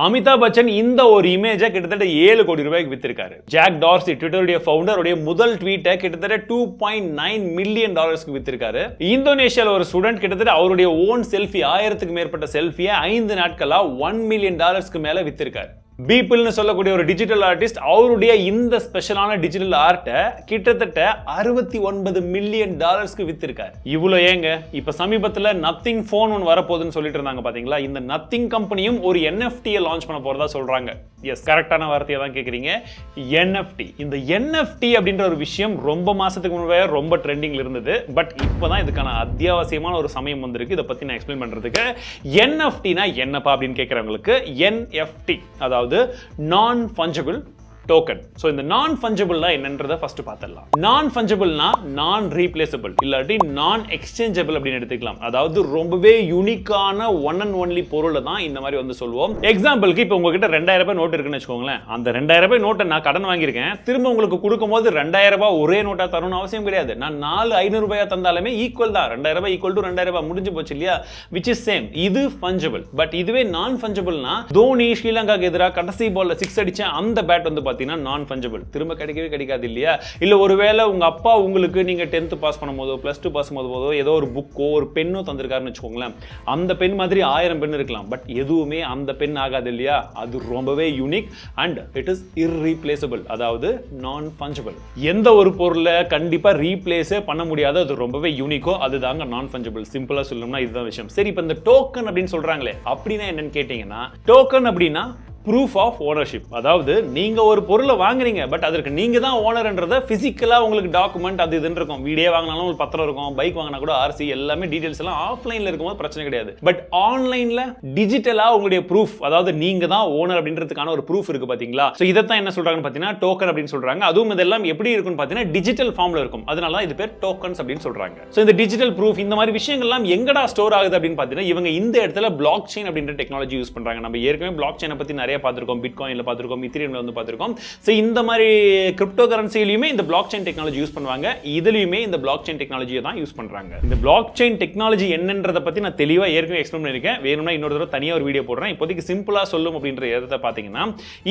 அமிதாப் பச்சன் இந்த ஒரு இமேஜை கிட்டத்தட்ட 7 கோடி ரூபாய்க்கு வித்திருக்காரு. ஜாக் டார்சி ட்விட்டருடைய ஃபவுண்டருடைய முதல் ட்வீட்டை கிட்டத்தட்ட $2.9 மில்லியன் வித்திருக்காரு. இந்தோனேஷியால ஒரு ஸ்டூடெண்ட் கிட்டத்தட்ட அவருடைய ஓன் செல்ஃபி 1000க்கு மேற்பட்ட செல்ஃபியை 5 நாட்களா $1 மில்லியன் மேல வித்திருக்காரு. பீப்பிள்னு சொல்லக்கூடிய ஒரு டிஜிட்டல் ஆர்டிஸ்ட் அவருடைய இந்த ஸ்பெஷலான டிஜிட்டல் ஆர்ட்டை கிட்டத்தட்ட $69 மில்லியன் வித்திருக்காரு. இவ்வளோ ஏங்க இப்ப சமீபத்தில் நத்திங் போன் ஒன்று வரப்போகுதுன்னு சொல்லிட்டு இருந்தாங்க பாத்தீங்களா. இந்த நத்திங் கம்பெனியும் ஒரு NFT லான்ச் பண்ண போறதா சொல்றாங்க. எஸ், கரெக்டான வார்த்தையை தான் கேட்குறீங்க. NFT. இந்த NFT அப்படின்ற ஒரு விஷயம் ரொம்ப மாசத்துக்கு முன்னாடி ரொம்ப ட்ரெண்டிங்ல இருந்தது. பட் இப்போதான் இதுக்கான அத்தியாவசியமான ஒரு சமயம் வந்திருக்கு. இதை பத்தி நான் எக்ஸ்பிளைன் பண்றதுக்கு. NFTனா என்னப்பா அப்படின்னு கேட்கறவங்களுக்கு NFT அதாவது non-fungible token. So இந்த non-fungible என்னன்றதை ஃபர்ஸ்ட் பார்த்தலாம். non-fungible நான் ரீப்ளேசபிள் இல்லாட்டி நான் எக்ஸ்சேஞ்சபிள் அப்படின்னு எடுத்துக்கலாம். அதாவது ரொம்பவே யூனிக்கான ஒன் அண்ட் ஒன்லி பொருளை தான் இந்த மாதிரி வந்து சொல்லுவோம். எக்ஸாம்பிளுக்கு இப்போ உங்ககிட்ட 2000 ரூபாய் நோட் இருக்குன்னு வச்சுக்கோங்களேன். அந்த 2000 ரூபாய் நோட்டை நான் கடன் வாங்கியிருக்கேன். திரும்ப உங்களுக்கு கொடுக்கும்போது 2000 ரூபாய் ஒரே நோட்டா தரணும்னு அவசியம் கிடையாது. நான் 500 ரூபாய் தந்தாலுமே ஈக்குவல் தான். 2000 ரூபாய் ஈக்குவல் டு 2000 ரூபாய் முடிஞ்சு போச்சு இல்லையா? Which is same. இது ஃபஞ்சபிள். பட் இதுவே நான் ஃபஞ்சபிள்னா தோனி ஸ்ரீலங்காக்கு எதிராக கடைசி பால்ல 6 அடிச்ச அந்த பேட் வந்து நான் ஃபஞ்சபிள் திரும்ப கிடைக்கவே கிடைக்காது இல்லையா? இல்ல ஒருவேளை உங்க அப்பா உங்களுக்கு நீங்க 10th பாஸ் பண்ணும்போதோ +2 பாஸ் பண்ணும்போதோ ஏதோ ஒரு புக்கோ ஒரு பென்னோ தந்திருக்காருன்னு வச்சுக்கோங்களேன். அந்த பென் மாதிரி 1000 பென் இருக்கலாம். பட் எதுவுமே அந்த பென் ஆகாது இல்லையா? அது ரொம்பவே unique and it is irreplaceable. அதாவது நான் ஃபஞ்சபிள். எந்த ஒரு பொருளை கண்டிப்பா ரீப்ளேஸே பண்ண முடியாது. அது ரொம்பவே யூனிக்கோ அதுதாங்க நான் ஃபஞ்சபிள். சிம்பிளா சொல்லணும்னா இதுதான் விஷயம். சரி, இப்போ இந்த டோக்கன் அப்படின்னு சொல்றாங்களே அப்படின்னா என்னன்னு கேட்டீங்கன்னா, டோக்கன் அப்படின்னா ப்ரூஃப் ஆஃப் ஓனர்ஷிப். அதாவது நீங்க ஒரு பொருளை வாங்குறீங்க, பட் அதற்கு நீங்க தான் ஓனர்ன்றத பிசிக்கலா உங்களுக்கு டாக்குமெண்ட் அது இதுன்னு இருக்கும். வீடியோ வாங்கினாலும் ஒரு பத்திரம் இருக்கும், பைக் வாங்கினா கூட RC எல்லாமே டீடைல்ஸ் எல்லாம் ஆஃப்லைன்ல இருக்கும்போது பிரச்சனை கிடையாது. பட் ஆன்லைன்ல டிஜிட்டலா உங்களுடைய ப்ரூஃப், அதாவது நீங்க தான் ஓனர் அப்படின்றதுக்கான ஒரு ப்ரூஃப் இருக்கு பாத்தீங்களா? சோ இதைத்தான் என்ன சொல்றாங்கன்னு பாத்தீங்கன்னா டோக்கன் அப்படின்னு சொல்றாங்க. அதுவும் இதெல்லாம் எப்படி இருக்குன்னு பாத்தீங்கன்னா டிஜிட்டல் ஃபார்ம்ல இருக்கும். அதனால தான் இது பேர் டோக்கன்ஸ் அப்படின்னு சொல்றாங்க. சோ இந்த டிஜிட்டல் ப்ரூஃப் இந்த மாதிரி விஷயங்கள் எல்லாம் எங்கடா ஸ்டோர் ஆகுது அப்படின்னு பாத்தீங்கன்னா இவங்க இந்த இடத்துல பிளாக் செயின் அப்படின்ற டெக்னாலஜி யூஸ் பண்றாங்க. நம்ம ஏற்கனவே பிளாக் செயினை பத்தி நிறைய பார்த்திருக்கோம். பிட்காயின்ல பார்த்திருக்கோம், இத்தீரியம்ல வந்து பார்த்திருக்கோம். சோ இந்த மாதிரி கிரிப்டோ கரன்சிலயுமே இந்த பிளாக் செயின் டெக்னாலஜி யூஸ் பண்ணுவாங்க. இதுலயுமே இந்த பிளாக் செயின் டெக்னாலஜியை தான் யூஸ் பண்றாங்க. இந்த பிளாக் செயின் டெக்னாலஜி என்னன்றத பத்தி நான் தெளிவா ஏற்கனவே எக்ஸ்பிளைன் பண்ணிருக்கேன். வேணும்னா இன்னொரு தடவை தனியா ஒரு வீடியோ போடுறேன். இப்போதைக்கு சிம்பிளா சொல்லும் அப்படின்ற இடத்தை பாத்தீங்கன்னா,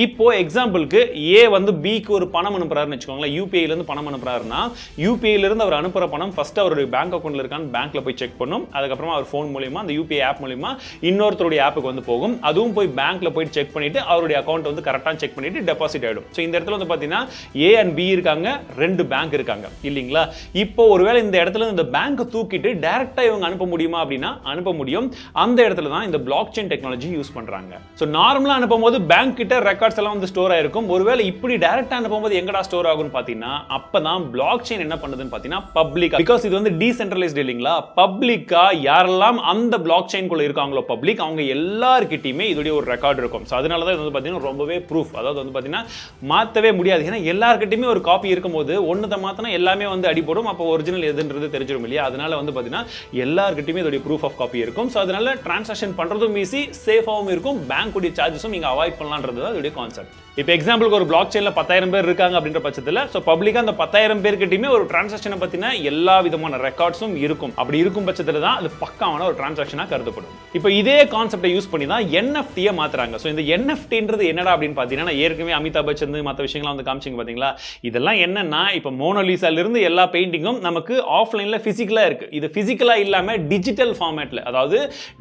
இப்போ எக்ஸாம்பிளுக்கு A வந்து B க்கு ஒரு பணம் அனுப்புறாருன்னு வச்சுக்கோங்களேன். UPI ல இருந்து பணம் அனுப்புறாருன்னா UPI ல இருந்து அவர் அனுப்புற பணம் ஃபர்ஸ்ட் அவருடைய பேங்க் அக்கவுண்ட்ல இருக்கான்னு பேங்க்ல போய் செக் பண்ணும். அதுக்கப்புறமா அவர் ஃபோன் மூலமா அந்த UPI ஆப் மூலமா இன்னொருத்தருடைய ஆப்புக்கு வந்து போகும். அதுவும் போய் பேங்க்ல போய் செக் பண்ணிட்டு அவருடைய அக்கவுண்ட் வந்து கரெக்ட்டா செக் பண்ணிட்டு டெபாசிட் ஆயிடும். சோ இந்த இடத்துல வந்து பாத்தீங்கன்னா A and B இருக்காங்க, ரெண்டு பேங்க் இருக்காங்க இல்லீங்களா? இப்போ ஒருவேளை இந்த இடத்துல இந்த பேங்க் தூக்கிட்டு டைரக்ட்டா இவங்க அனுப்ப முடியுமா அப்படினா அனுப்ப முடியும். அந்த இடத்துல தான் இந்த பிளாக் செயின் டெக்னாலஜி யூஸ் பண்றாங்க. சோ நார்மலா அனுப்பும்போது பேங்க் கிட்ட ரெக்கார்ட்ஸ் எல்லாம் வந்து ஸ்டோர் ஆயிருக்கும். ஒருவேளை இப்படி டைரக்ட்டா அனுப்பும்போது எங்கடா ஸ்டோர் ஆகும்னு பாத்தீங்கன்னா அப்பதான் பிளாக் செயின் என்ன பண்ணுதுன்னு பாத்தீங்கன்னா பப்ளிக், பிகாஸ் இது வந்து டீசென்ட்ரலைஸ்ட் இல்லீங்களா? பப்ளிக்கா யாரெல்லாம் அந்த பிளாக் செயின் குள்ள இருக்காங்களோ பப்ளிக் அவங்க எல்லார்கிட்டயுமே இதோட ஒரு ரெக்கார்ட் இருக்கும். சோ அதனால தான் இது வந்து பாத்தீங்கன்னா ரொம்பவே ப்ரூஃப். அதாவது வந்து பாத்தீங்கன்னா மாத்தவே முடியாது. ஏன்னா எல்லார்கிட்டயுமே ஒரு காப்பி இருக்கும்போது ஒண்ணுத மாத்தனா எல்லாமே வந்து அடி போடும். அப்ப ஒரிஜினல் எதுன்றது தெரிஞ்சிரும் இல்லையா? அதனால வந்து பாத்தீங்கன்னா எல்லார்கிட்டயுமே இதோட ப்ரூஃப் ஆஃப் காப்பி இருக்கும். சோ அதனால டிரான்சாக்ஷன் பண்றதும் ஈஸி, சேஃபாவும் இருக்கும். பேங்க் உடைய சார்ஜஸும் நீங்க அவாய்ட் பண்ணலாம்ன்றது தான் இதோட கான்செப்ட். இப்போ எக்ஸாம்பிளுக்கு ஒரு பிளாக் செயின்ல 10,000 பேர் இருக்காங்க அப்படின்ற பட்சத்துல சோ பப்ளிக்கா அந்த 10,000 பேர்கிட்டயுமே ஒரு டிரான்சாக்ஷனை பத்தின எல்லா விதமான ரெக்கார்ட்ஸும் இருக்கும். அப்படி இருக்கும் பட்சத்துல தான் அது பக்காவான ஒரு டிரான்சாக்ஷனா கருதப்படும். இப்போ இதே கான்செப்டை யூஸ் பண்ணி தான் NFT மாத்துறாங்க. சோ இந்த NFTன்றது என்னடா அப்படின்னு பாத்தீங்கன்னா ஏற்கனவே அமிதாப் பச்சன் மற்ற விஷயங்களை வந்து காமிச்சிங்க பாத்தீங்களா? இதெல்லாம் என்னன்னா இப்போ மோனோலிசால இருந்து எல்லா பெயிண்டிங்கும் நமக்கு ஆஃப்லைன்ல பிசிக்கலா இருக்கு. இது பிசிக்கலா இல்லாம டிஜிட்டல் ஃபார்மேட்ல, அதாவது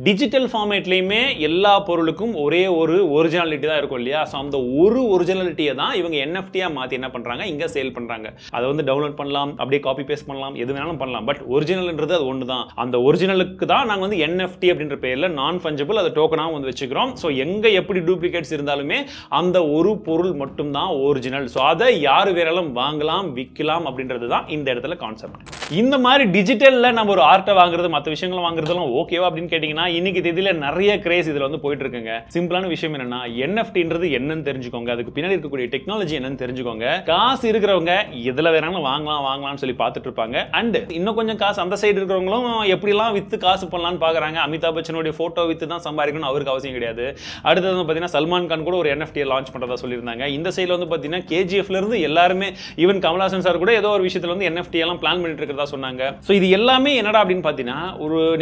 டிஜிட்டல் ஃபார்மேட்லயுமே எல்லா பொருளுக்கும் ஒரே ஒரு ஒரிஜினாலிட்டி தான் இருக்கும் இல்லையா? சோ அந்த ஒரு ஒரிஜினாலிட்டியை தான் இவங்க NFT-யா மாத்தி என்ன பண்றாங்க இங்க சேல் பண்றாங்க. அதை வந்து டவுன்லோட் பண்ணலாம், அப்படியே காப்பி பேஸ்ட் பண்ணலாம், எது வேணாலும் பண்ணலாம். பட் ஒரிஜினல்ன்றது அது ஒண்ணுதான். அந்த ஒரிஜினலுக்கு தான் நாங்க வந்து NFT அப்படின்ற பேர்ல நான் ஃபஞ்சபிள் அதை டோக்கனாவும் வந்து வச்சுக்கிறோம். சோ எங்க எப்படி டூப்ளிகேட்ஸ் இருந்தாலுமே அந்த ஒரு பொருள் மட்டும் தான் ஒரிஜினல். சோ அதை யாரு வேறாலும் வாங்கலாம், விற்கலாம் அப்படின்றது தான் இந்த இடத்துல கான்செப்ட். இந்த மாதிரி டிஜிட்டல்ல நம்ம ஒரு ஆர்ட்டை வாங்குறது மற்ற விஷயங்களை வாங்குறதெல்லாம் ஓகேவா அப்படின்னு கேட்டீங்கன்னா இன்னைக்கு தேதியில நிறைய கிரேஸ் இதுல வந்து போயிட்டு இருக்குங்க. சிம்பிளான விஷயம் என்னன்னா NFTன்றது என்னன்னு தெரிஞ்சுக்கோங்க, அதுக்கு பின்னாடி இருக்கக்கூடிய டெக்னாலஜி என்னன்னு தெரிஞ்சுக்கோங்க. காசு இருக்கிறவங்க எதுல வேணாலும் வாங்கலாம்னு சொல்லி பார்த்துட்டு இருப்பாங்க. அண்ட் இன்னும் கொஞ்சம் காசு அந்த சைடு இருக்கிறவங்களும் எப்படிலாம் வித்து காசு பண்ணலாம்னு பாக்குறாங்க. அமிதாப் பச்சனுடைய போட்டோ வித்து தான் சம்பாதிக்கணும் அவருக்கு அவசியம் கிடையாது. அடுத்தது பாத்தீங்கன்னா சல்மான் கான் கூட ஒரு NFT லான்ச் பண்றதா சொல்லியிருந்தாங்க. இந்த சைடுல வந்து பாத்தீங்கன்னா KGF ல இருந்து எல்லாருமே ஈவன் கமல்ஹாசன் சார் கூட ஏதோ ஒரு விஷயத்துல வந்து NFT எல்லாம் பிளான் பண்ணிட்டு இருக்கிறதா சொன்னாங்க. சோ இது எல்லாமே என்னடா அப்படின்னு பாத்தீங்கன்னா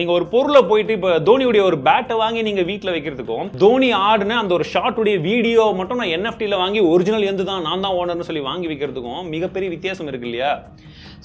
நீங்க ஒரு பொருளை போயிட்டு இப்ப தோனியுடைய ஒரு பேட்டை வாங்கி நீங்க வீட்டுல வைக்கிறதுக்கும் தோனி ஆடுன அந்த ஒரு ஷாட் உடைய வீடியோ மட்டும் நான் NFT ல வாங்கி ஒரிஜினல் எந்து தான் நான் தான் ஓனர்னு சொல்லி வாங்கி வைக்கிறதுக்கும் மிகப்பெரிய வித்தியாசம் இருக்கு இல்லையா?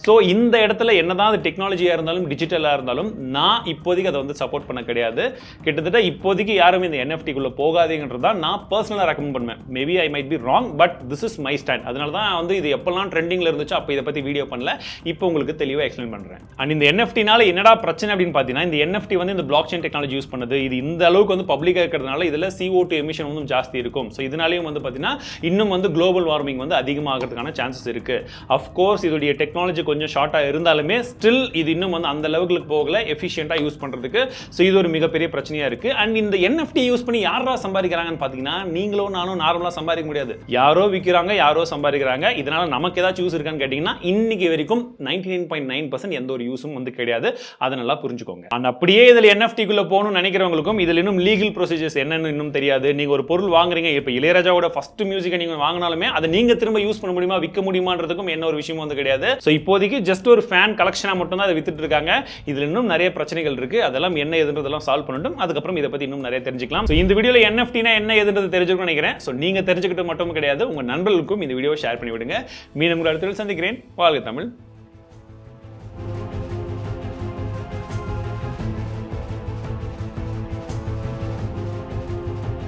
ஸோ இந்த இடத்துல என்னதான் அது டெக்னாலஜியாக இருந்தாலும் டிஜிட்டலாக இருந்தாலும் நான் இப்போதைக்கு அதை வந்து சப்போர்ட் பண்ண கிடையாது. கிட்டத்தட்ட இப்போதைக்கு யாரும் இந்த NFTக்குள்ளே போகாதீங்கன்றது தான் நான் பர்சனலாக ரெக்கமெண்ட் பண்ணுவேன். Maybe I might be wrong, but this is my stand. அதனால தான் வந்து இது எப்பெல்லாம் ட்ரெண்டிங்கில் இருந்துச்சோ அப்போ இதை பற்றி வீடியோ பண்ணல. இப்போ உங்களுக்கு தெளிவாக எக்ஸ்பிளைன் பண்ணுறேன். அண்ட் இந்த NFTனால என்னடா பிரச்சனை அப்படின்னு பார்த்தீங்கன்னா, இந்த NFT வந்து இந்த பிளாக் செயின் டெக்னாலஜி யூஸ் பண்ணுது. இது இந்த அளவுக்கு வந்து பப்ளிக்காக இருக்கிறதுனால இதில் CO2 எமிஷன் வந்து ஜாஸ்தி இருக்கும். ஸோ இதனாலேயும் வந்து பார்த்தீங்கன்னா இன்னும் வந்து குளோபல் வார்மிங் வந்து அதிகமாகிறதுக்கான சான்சஸ் இருக்கு. அஃப்கோர்ஸ் இதோடைய டெக்னாலஜி கொஞ்சம் ஷார்ட்டாக இருந்தாலுமே ஸ்டில் இது இன்னும் வந்து அந்த லெவலுக்கு போகல எஃபிஷியன்ட்டா யூஸ் பண்றதுக்கு. ஸோ இது ஒரு மிகப்பெரிய பிரச்சனையா இருக்கு. அண்ட் இந்த NFT யூஸ் பண்ணி யாரா சம்பாதிக்கிறாங்கன்னு பார்த்தீங்கன்னா, நீங்களும் நானும் நார்மலாக சம்பாதிக்க முடியாது. யாரோ விற்கிறாங்க, யாரோ சம்பாதிக்கிறாங்க. இதனால நமக்கு ஏதாச்சும் யூஸ் இருக்கான்னு கேட்டீங்கன்னா இன்னைக்கு வரைக்கும் 99.9% எந்த ஒரு யூஸும் வந்து கிடையாது. அதை நல்லா புரிஞ்சுக்கோங்க. அண்ட் அப்படியே இதில் NFTக்குள்ள போகணும்னு நினைக்கிறவங்களுக்கும் இதில் இன்னும் லீகல் ப்ரொசீஜர்ஸ் என்னன்னு இன்னும் தெரியாது. நீங்க ஒரு பொருள் வாங்குறீங்க, இப்போ இளையராஜாவோட ஃபர்ஸ்ட் மியூசிக்கை நீங்க வாங்கினாலுமே அதை நீங்க திரும்ப யூஸ் பண்ண முடியுமா, விற்க முடியுமான்றதுக்கும் என்ன ஒரு விஷயம் வந்து கிடையாது. ஸோ இப்போதைக்கு ஜஸ்ட் ஒரு ஃபேன் கலெக்ஷனாக மட்டும் தான் அதை வித்துட்டு இருக்காங்க. இதில் இன்னும் நிறைய பிரச்சனைகள் இருக்கு. அதெல்லாம் என்ன எதுன்றதெல்லாம் சால்வ் பண்ணட்டும். அதுக்கப்புறம் இதை பத்தி இன்னும் நிறைய தெரிஞ்சுக்கலாம். ஸோ இந்த வீடியோல NFTனா என்ன எதுன்றது தெரிஞ்சுக்கணும்னு நினைக்கிறேன். ஸோ நீங்க தெரிஞ்சுக்கிட்டு மட்டும் கிடையாது, உங்க நண்பர்களுக்கும் இந்த வீடியோ ஷேர் பண்ணி விடுங்க. மீண்டும் அடுத்த சந்திக்கிறேன். வாழ்க தமிழ்.